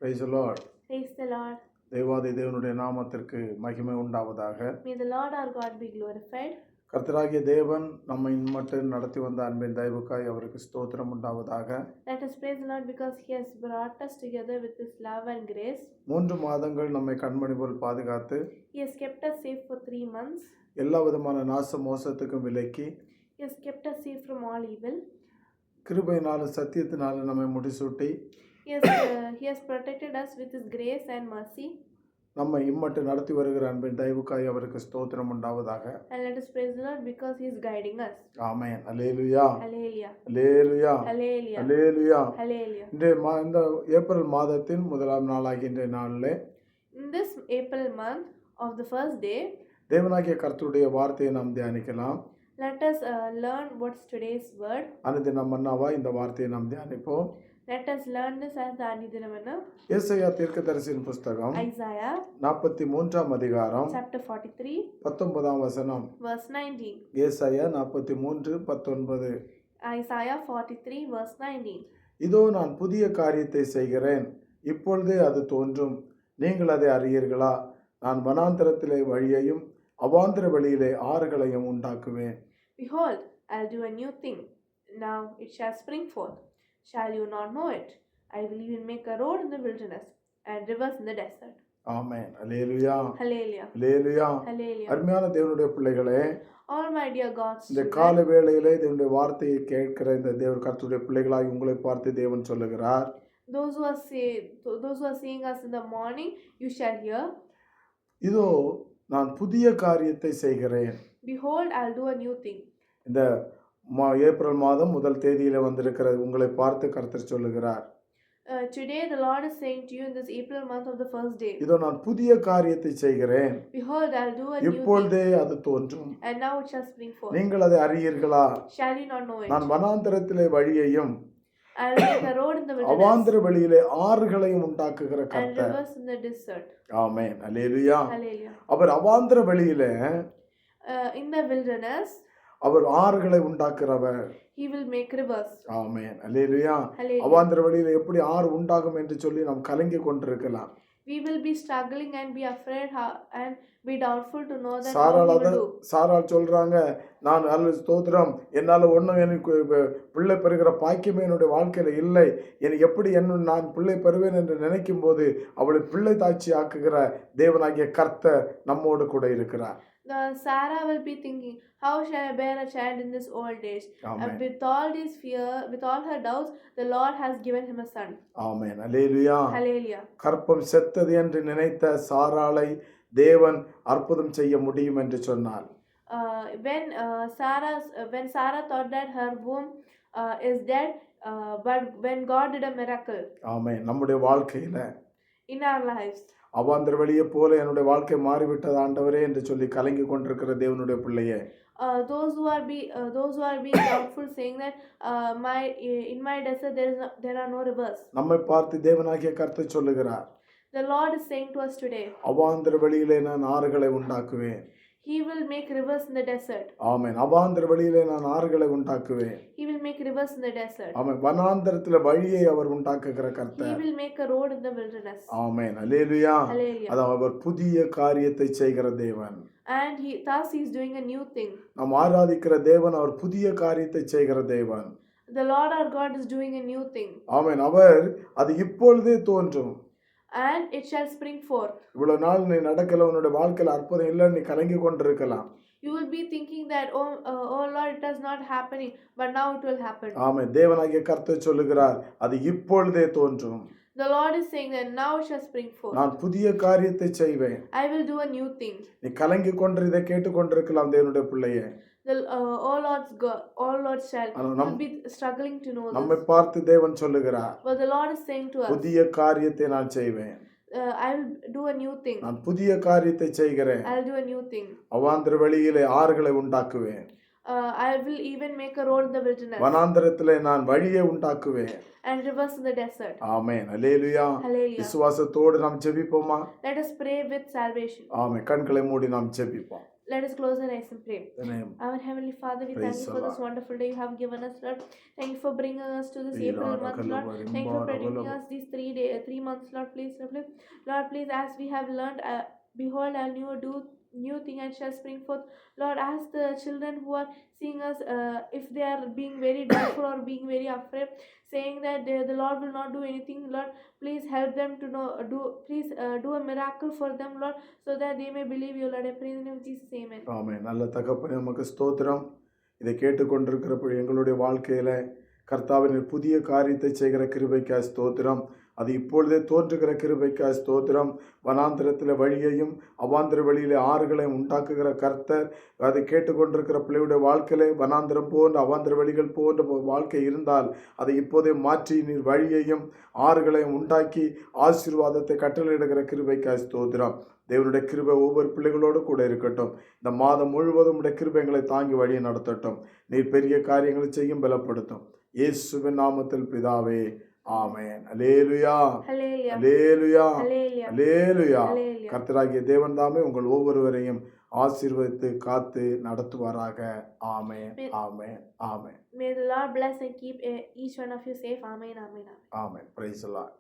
Praise the Lord. Praise the Lord. தேவாதி தேவனுடைய நாமத்திற்கு மகிமை உண்டாவதாக. May the Lord our God be glorified. கர்த்தராகிய தேவன் நம்மை இம்மட்டும் நடத்தி வந்த அன்பின் தயவுக்காய் அவருக்கு ஸ்தோத்திரம் உண்டாவதாக. Let us praise the Lord because he has brought us together with his love and grace. 3 மாதங்கள் நம்மை கண்மணி போல் பாதுகாத்து He has kept us safe for 3 months. எல்லா விதமான நாச மோசத்துக்கும் விலக்கி He has kept us safe from all evil. கிருபையினாலும் சத்தியத்தினாலும் நம்மை முடிசூட்டி He has protected us with his grace and mercy. நம்மை இம்மட்டு நடத்தி வருகிற அன்பின் தயவுக்காய் அவருக்கு ஸ்தோத்திரம் உண்டாவதாக. And let us praise the Lord because he is guiding us. Amen. Hallelujah. Hallelujah. Hallelujah. Hallelujah. Hallelujah. Hallelujah. இந்த ஏப்ரல் மாதத்தின் முதலாம் நாளாகிய இன்றைய நாளிலே In this April month of the first day, தேவனாகிய கர்த்தருடைய வார்த்தையை நாம் தியானிக்கலாம். let us learn what's today's word. அனுதினம் மன்னாவா இந்த வார்த்தையை நாம் தியானிப்போம். Let us learn this as the Anidinamana. ஏசாயா தீர்க்கதரிசியின் புஸ்தகம் Isaiah 43ஆம் அதிகாரம் chapter 43 19ஆம் வசனம். verse 19. ஏசாயா 43:19. Isaiah 43 verse 19. இதோ நான் புதிய காரியத்தை செய்கிறேன், இப்பொழுதே அது தோன்றும், நீங்கள் அதை அறியீர்களா? நான் வனாந்தரத்திலே வழியையும் அவாந்தர வெளியிலே ஆறுகளையும் உண்டாக்குவேன். Behold, I'll do a new thing. Now it shall spring forth. Shall you not know it? I will even make a road in the wilderness and rivers in the desert. Amen. Hallelujah. Hallelujah. Hallelujah. Hallelujah. அருமையான தேவனுடைய பிள்ளைகளே, All my dear God's இந்த children, கால வேளையிலே தேவனுடைய வார்த்தையை கேட்கிற இந்த தேவன் கர்த்தருடைய பிள்ளைகளாய் உங்களை பார்த்து தேவன் சொல்லுகிறார், those who are seeing us in the morning, you shall hear. இதோ நான் புதிய காரியத்தை செய்கிறேன். Behold, I'll do a new thing. இந்த ஏப்ரல் மாதம் முதல் தேதியில வந்திருக்கிற உங்களை பார்த்து கர்த்தர் சொல்லுகிறார், Today the Lord is saying to you in this April month of the first day, இதோ நான் புதிய காரியத்தை செய்கிறேன், behold, I'll do a new thing, இப்பொழுதே அது தோன்றும், and now it shall spring forth. நீங்கள் அதை அறியீர்களா? Shall you not know it? நான் வனாந்தரத்திலே வழியையும் I'll make a road in the wilderness அவாந்தர வெளியிலே ஆறுகளையும் உண்டாக்குகிற and கர்த்தர். rivers in the desert. Amen. Hallelujah. Hallelujah. அவர் அவாந்தர வெளியிலே In the wilderness, அவர் ஆறுகளை உண்டாக்குறவர். he will make rivers. Amen. Hallelujah. Hallelujah. அவாந்தர வெளியிலே எப்படி ஆறு உண்டாகும் என்று சொல்லி நாம் கலங்கி கொண்டிருக்கலாம். We will be struggling and be afraid and be doubtful to know that சாராள் how he will do. சாராள் சொல்றாங்க, நான் நல்ல ஸ்தோத்திரம், என்னால் ஒன்றும் எனக்கு பிள்ளை பெறுகிற பாக்கியமே என்னுடைய வாழ்க்கையில இல்லை, எனக்கு எப்படி நான் பிள்ளை பெறுவேன் என்று நினைக்கும் போது அவளை பிள்ளை தாட்சி ஆக்குகிற தேவனாகிய கர்த்தர் நம்மோடு கூட இருக்கிறார். Sarah will be thinking, how shall I bear a child in this old age? And with all this fear, with all her doubts, the Lord has given him a son. Amen. Hallelujah. Hallelujah. கற்பம் செத்தது என்று நினைத்த சாராளை தேவன் அற்புதம் செய்ய முடியும் என்று சொன்னார். When Sarah thought that her womb is dead, but when God did a miracle. ஆமென். நம்முடைய வாழ்க்கையில in our lives, அவாந்தர வெளியே போல என்னுடைய வாழ்க்கை மாறிவிட்டது ஆண்டவரே என்று சொல்லி கலங்கி கொண்டிருக்கிற தேவனுடைய பிள்ளையே, those who are being doubtful, saying that in my desert there are no rivers. நம்மை பார்த்து தேவனாகிய கர்த்தர் சொல்லுகிறார், The Lord is saying to us today, அவாந்தர வெளியிலே நான் ஆறுகளை உண்டாக்குவேன். He will make rivers in the desert. ஆமென். அவாந்தர வெளியிலே நான் ஆறுகளை உண்டாக்குவேன். He will make rivers in the desert. ஆமென். வனாந்தரத்திலே வழியை அவர் உண்டாக்குகிற கர்த்தர். He will make a road in the wilderness. Amen. Hallelujah. Hallelujah. அதான் அவர் புதிய காரியத்தை செய்கிற தேவன். And thus he is doing a new thing. நாம் ஆராதிக்கிற தேவன் அவர் புதிய காரியத்தை செய்கிற தேவன். The Lord our God is doing a new thing. ஆமென். அவர் அது இப்பொழுதே தோன்றும், and it shall spring forth. இவ்வளவு நாள் நீ நடக்கல, உன்னுடைய வாழ்க்கையில அற்புதம் இல்லை, நீ கலங்கி கொண்டிருக்கலாம். You will be thinking that oh Lord, it is not happening, but now it will happen. ஆமென். தேவனாகிய கர்த்தர் சொல்லுகிறார், அது இப்பொழுதே தோன்றும். The Lord is saying that now it shall spring forth. நான் புதிய காரியத்தை செய்வேன். I will do a new thing. நீ கலங்கி கொண்டு இதை கேட்டு கொண்டிருக்கலாம் தேவனுடைய பிள்ளையே. All Lord's child will be struggling to know நம்மை this. பார்த்து தேவன் சொல்லுகிறார், But the Lord is saying to us, புதிய காரியத்தை நான் செய்வேன். I will do a new thing. நான் புதிய காரியத்தை செய்கிறேன். I'll do a new thing. அவாந்தர வெளியிலே ஆறுகளை உண்டாக்குவேன். I will even make a road in the wilderness. வனாந்தரத்திலே நான் வழியை உண்டாக்குவேன். And rivers in the desert. Amen. Hallelujah. Hallelujah. விசுவாசத்தோடு நாம் ஜெபிப்போமா? Let us pray with salvation. ஆமென். கண்களை மூடி நாம் ஜெபிப்போம். Let us close our eyes and pray. The name. Our Heavenly Father, we Praise thank you the for this Lord. wonderful day you have given us, Lord. Thank you for bringing us to this Hey, April Lord, month, Lord. Akalaba, Thank you for Rimba, protecting Rabalaba. us these 3 months, Lord. Please, Lord, please, Lord, please, as we have learned, behold, I'll new thing and shall spring forth. Lord, as the children who are seeing us, if they are being very doubtful or being very afraid, saying that the Lord will not do anything, Lord, please help them to know, do a miracle for them, Lord, so that they may believe you, Lord. I pray in the name of Jesus, amen. ஆமென். நல்ல தகப்பனே உமக்கு ஸ்தோத்திரம். இதை கேட்டுக்கொண்டிருக்கிறப்ப எங்களுடைய வாழ்க்கையில கர்த்தாவின் புதிய காரியத்தை செய்கிற கிருபைக்காய் ஸ்தோத்திரம். அது இப்பொழுதே தோன்றுகிற கிருபைக்காய் ஸ்தோத்திரம். வனாந்திரத்தில் வழியையும் அவாந்திர வழியிலே ஆறுகளையும் உண்டாக்குகிற கர்த்தர், அதை கேட்டுக்கொண்டிருக்கிற பிள்ளையுடைய வாழ்க்கையிலே வனாந்திரம் போன்ற அவாந்திர வழிகள் போன்ற வாழ்க்கை இருந்தால் அதை இப்போதே மாற்றி நீர் வழியையும் ஆறுகளையும் உண்டாக்கி ஆசீர்வாதத்தை கட்டளையிடுகிற கிருபைக்காய் ஸ்தோத்திரம். தேவனுடைய கிருபை ஒவ்வொரு பிள்ளைகளோடு கூட இருக்கட்டும். இந்த மாதம் முழுவதும் உடைய கிருபை எங்களை தாங்கி வழியை நடத்தட்டும். நீர் பெரிய காரியங்களை செய்யும் பலப்படுத்தும். இயேசுவின் நாமத்தில் பிதாவே, ஆமென். அல்லேலூயா, Hallelujah. அல்லேலூயா, Hallelujah. அல்லேலூயா. Hallelujah. கர்த்தராகிய தேவன் தாமே உங்கள் ஒவ்வொருவரையும் ஆசீர்வதித்து காத்து நடத்துவாராக. ஆமென், ஆமென், ஆமென், May the Lord bless and keep each one of you safe. Amen. Amen. Amen. Amen. Praise the Lord.